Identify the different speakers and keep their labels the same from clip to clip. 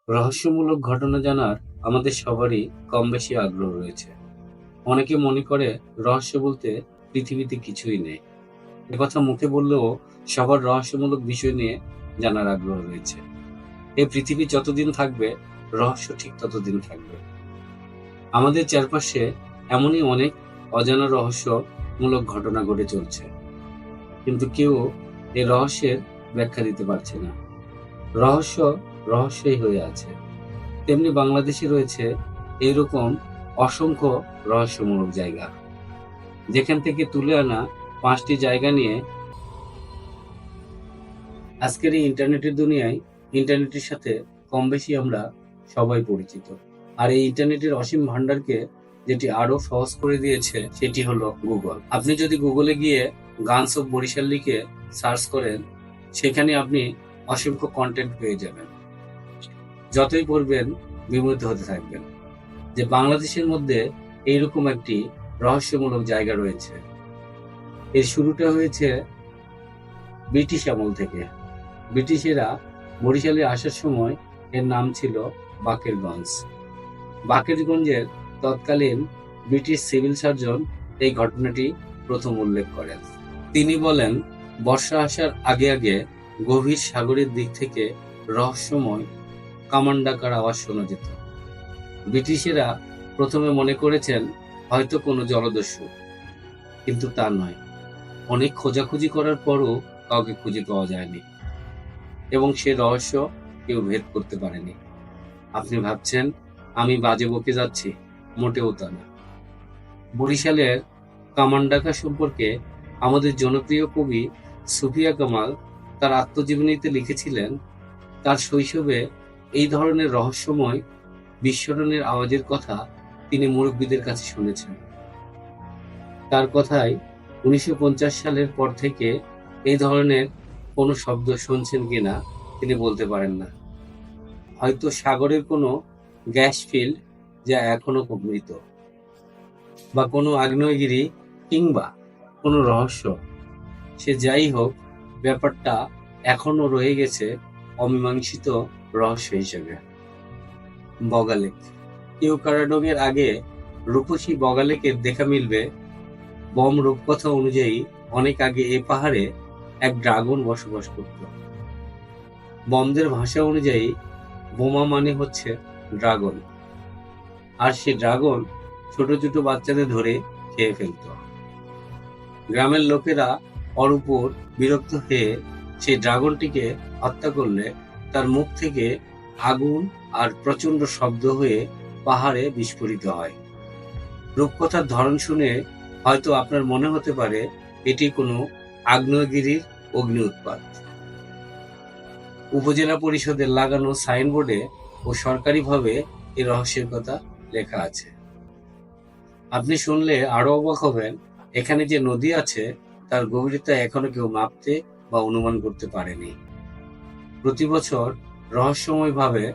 Speaker 1: রহস্যমূলক ঘটনা জানার আমাদের সবারই কমবেশি আগ্রহ রয়েছে। অনেকে মনে করে রহস্য বলতে পৃথিবীতে কিছুই নেই। একথা মুখে বললেও সবার রহস্যমূলক বিষয় নিয়ে জানার আগ্রহ রয়েছে। এই পৃথিবী যতদিন থাকবে, রহস্য ঠিক ততদিন থাকবে। আমাদের চারপাশে এমনই অনেক অজানা রহস্যমূলক ঘটনা ঘটে চলছে, কিন্তু কেউ এই রহস্যের ব্যাখ্যা দিতে পারছে না। রহস্য রহস্যই হয়ে আছে। তেমনি বাংলাদেশে রয়েছে এইরকম অসংখ্য রহস্যমূলক জায়গা, যেখান থেকে তুলে আনা 5টি জায়গা নিয়ে আজকের এই ইন্টারনেটের দুনিয়ায় ইন্টারনেটের সাথে কম বেশি আমরা সবাই পরিচিত। আর এই ইন্টারনেটের অসীম ভান্ডারকে যেটি আরো সহজ করে দিয়েছে সেটি হলো গুগল। আপনি যদি গুগলে গিয়ে গানস অফ বরিশাল লিখে সার্চ করেন, সেখানে আপনি অসংখ্য কন্টেন্ট পেয়ে যাবেন। যতই পড়বেন বিমোহিত হতে থাকবেন যে বাংলাদেশের মধ্যে এইরকম একটি রহস্যমূলক জায়গা রয়েছে। এর শুরুটা হয়েছে ব্রিটিশ আমল থেকে। ব্রিটিশেরা বরিশালে আসার সময় এর নাম ছিল বাকেরগঞ্জ। বাকেরগঞ্জের তৎকালীন ব্রিটিশ সিভিল সার্জন এই ঘটনাটি প্রথম উল্লেখ করেন। তিনি বলেন, বর্ষা আসার আগে আগে গভীর সাগরের দিক থেকে রহস্যময় কামান ডাকার আওয়াজ শোনা যেত। ব্রিটিশেরা প্রথমে মনে করেছেন হয়তো কোনো জলদস্যু, কিন্তু তা নয়। অনেক খোঁজাখুঁজি করার পরও কাউকে খুঁজে পাওয়া যায়নি, এবং সে রহস্য কেউ ভেদ করতে পারেনি। আপনি ভাবছেন আমি বাজে বকে যাচ্ছি? মোটেও তা না। বরিশালের কামান ডাকা সম্পর্কে আমাদের জনপ্রিয় কবি সুফিয়া কামাল তার আত্মজীবনীতে লিখেছিলেন, তার শৈশবে এই ধরনের রহস্যময় বিস্ফোরণের আওয়াজের কথা তিনি মুরব্বীদের কাছে শুনেছেন। তার কথায় 1950 সালের পর থেকে এই ধরনের কোনো শব্দ শুনছেন কিনা তিনি বলতে পারেন না। হয়তো সাগরের কোনো গ্যাস ফিল্ড যা এখনো মৃত, বা কোনো আগ্নেয়গিরি, কিংবা কোনো রহস্য। সে যাই হোক, ব্যাপারটা এখনো রয়ে গেছে অমীমাংসিত রহস্য হিসেবে। বগালেক। কেওক্রাডোংয়ের আগে রূপসী বগালেকের দেখা মিলবে। বম রূপকথা অনুযায়ী অনেক আগে এ পাহাড়ে এক ড্রাগন বসবাস করত। বমদের ভাষা অনুযায়ী বোমা মানে হচ্ছে ড্রাগন, আর সে ড্রাগন ছোট ছোট বাচ্চাদের ধরে খেয়ে ফেলত। গ্রামের লোকেরা ওর উপর বিরক্ত হয়ে সেই ড্রাগনটিকে হত্যা করলে তার মুখ থেকে আগুন আর প্রচন্ড শব্দ হয়ে পাহাড়ে বিস্ফোরিত হয়। রূপকথার ধরন শুনে হয়তো আপনার মনে হতে পারে এটি কোনো আগ্নেয়গিরির অগ্নি উৎপাত। উপজেলা পরিষদের লাগানো সাইনবোর্ডে ও সরকারিভাবে এই রহস্যের কথা লেখা আছে। আপনি শুনলে আরো অবাক হবেন, এখানে যে নদী আছে তার গভীরতা এখনো কেউ মাপতে বা অনুমান করতে পারেনি। প্রতি বছর রহস্যময়ভাবে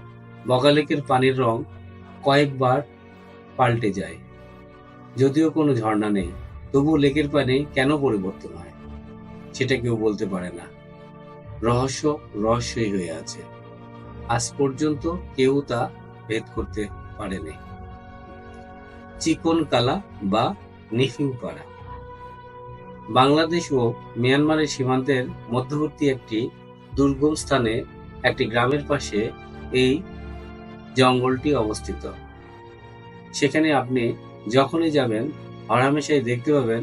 Speaker 1: বগালেকের পানির রং কয়েকবার পাল্টে যায়। যদিও কোনো ঝর্ণা নেই, তবু লেকের পানি কেন পরিবর্তন হয় সেটা কেউ বলতে পারে না। রহস্য রহস্যই হয়ে আছে। আজ পর্যন্ত কেউ তা ভেদ করতে পারেনি। চিকন কালা বা নিফিউপাড়া। বাংলাদেশ ও মিয়ানমারের সীমান্তের মধ্যবর্তী একটি দুর্গম স্থানে একটি গ্রামের পাশে এই জঙ্গলটি অবস্থিত। সেখানে আপনি যখনই যাবেন হরহামেশাই দেখতে পাবেন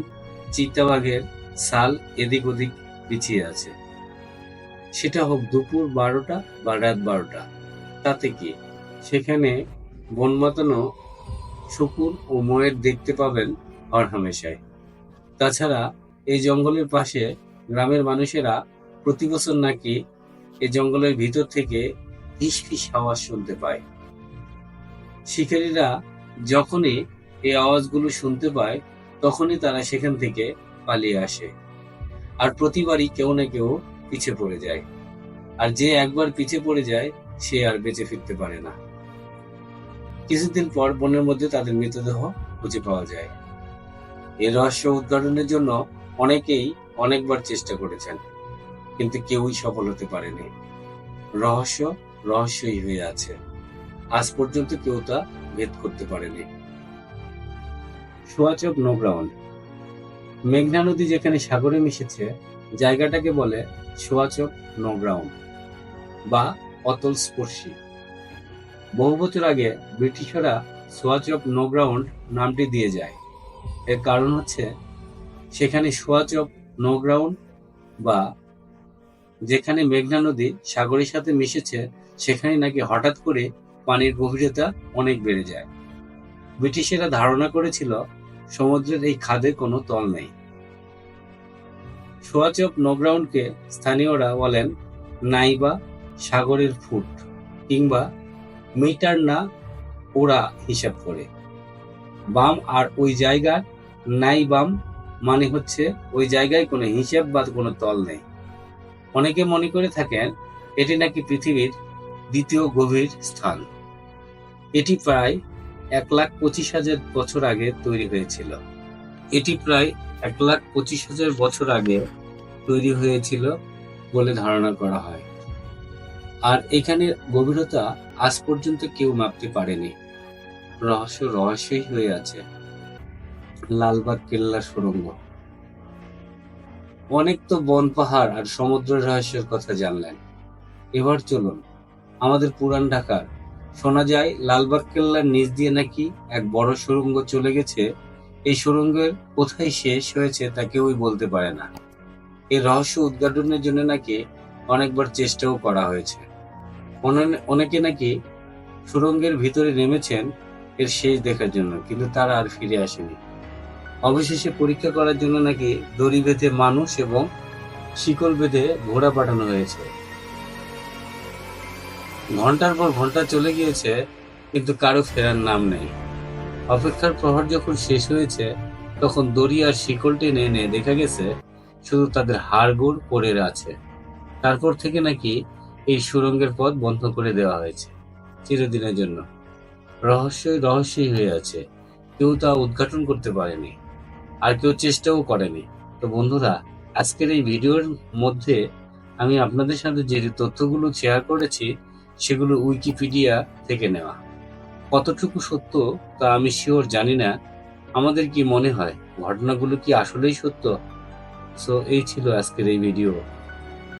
Speaker 1: চিতাবাঘের ছাল এদিক ওদিক বিছিয়ে আছে। সেটা হোক দুপুর 12টা বা রাত 12টা, তাতে কি? সেখানে বন মাতানো শূকর ও ময়ের দেখতে পাবেন হরহামেশাই। তাছাড়া এই জঙ্গলের পাশে গ্রামের মানুষেরা প্রতি বছর নাকি এই জঙ্গলের ভিতর থেকে ফিস ফিস আওয়াজ শুনতে পায়। শিকারীরা যখনই এই আওয়াজগুলো শুনতে পায় তখনই তারা সেখান থেকে পালিয়ে আসে, আর প্রতিবারই কেউ না কেউ পিছে পড়ে যায়। আর যে একবার পিছে পড়ে যায় সে আর বেঁচে ফিরতে পারে না। কিছুদিন পর বনের মধ্যে তাদের মৃতদেহ খুঁজে পাওয়া যায়। এই রহস্য উদ্ঘাটনের জন্য অনেকেই অনেকবার চেষ্টা করেছেন, কিন্তু কেউই সফল হতে পারেনি। রহস্য রহস্যই হয়ে আছে। আজ পর্যন্ত কেউ তা ভেদ করতে পারেনি। সোয়াচক নো গ্রাউন্ড। মেঘনা নদী যেখানে সাগরে মিশেছে জায়গাটাকে বলে সোয়াচক নো গ্রাউন্ড বা অতল স্পর্শী। বহু বছর আগে ব্রিটিশরা সোয়াচক নো গ্রাউন্ড নামটি দিয়ে যায়। এর কারণ হচ্ছে সেখানে সোয়াচক নো গ্রাউন্ড বা যেখানে মেঘনা নদী সাগরের সাথে মিশেছে সেখানে নাকি হঠাৎ করে পানির গভীরতা অনেক বেড়ে যায়। ব্রিটিশেরা ধারণা করেছিল সমুদ্রের এই খাদে কোনো তল নেই। সোয়াচক নো গ্রাউন্ডকে স্থানীয়রা বলেন নাইবা সাগরের ফুট কিংবা মিটার না ওরা হিসাব করে। বাম আর ওই জায়গার নাই বাম মানে হচ্ছে ওই জায়গায় কোনো হিসাব বা কোনো তল নেই। অনেকে মনে করে থাকেন এটি নাকি পৃথিবীর দ্বিতীয় গভীর স্থান। এটি প্রায় 1,25,000 বছর আগে তৈরি হয়েছিল। বলে ধারণা করা হয়। আর এখানের গভীরতা আজ পর্যন্ত কেউ মাপতে পারেনি। রহস্যই হয়ে আছে। লালবাগ কেল্লার সুড়ঙ্গ। অনেক তো বন পাহাড় আর সমুদ্রের রহস্যের কথা জানলেন, এবার চলুন আমাদের পুরান ঢাকার। শোনা যায় লালবাগ কেল্লার নিচ দিয়ে নাকি এক বড় সুড়ঙ্গ চলে গেছে। এই সুড়ঙ্গের কোথায় শেষ হয়েছে তা কেউই বলতে পারে না। এই রহস্য উদ্ঘাটনের জন্য নাকি অনেকবার চেষ্টাও করা হয়েছে। অনেকে নাকি সুড়ঙ্গের ভিতরে নেমেছেন এর শেষ দেখার জন্য, কিন্তু তারা আর ফিরে আসেনি। অবশেষে পরীক্ষা করার জন্য নাকি দড়ি বেঁধে মানুষ এবং শিকল বেঁধে ঘোড়া পাঠানো হয়েছে। ঘন্টার পর ঘন্টা চলে গিয়েছে, কিন্তু কারো ফেরার নাম নেই। অপেক্ষার প্রহর যখন শেষ হয়েছে তখন দড়ি আর শিকল টেনে এনে দেখা গেছে শুধু তাদের হাড়গোড় পড়ে আছে। তারপর থেকে নাকি এই সুড়ঙ্গের পথ বন্ধ করে দেওয়া হয়েছে চিরদিনের জন্য। রহস্যই হয়ে আছে, কেউ তা উদ্ঘাটন করতে পারেনি আর কেউ চেষ্টাও করেনি। তো বন্ধুরা, আজকের এই ভিডিওর মধ্যে আমি আপনাদের সাথে যে তথ্যগুলো শেয়ার করেছি সেগুলো উইকিপিডিয়া থেকে নেওয়া। কতটুকু সত্য তা আমি শিওর জানি না। আমাদের কি মনে হয় ঘটনাগুলো কি আসলেই সত্য? সো এই ছিল আজকের এই ভিডিও।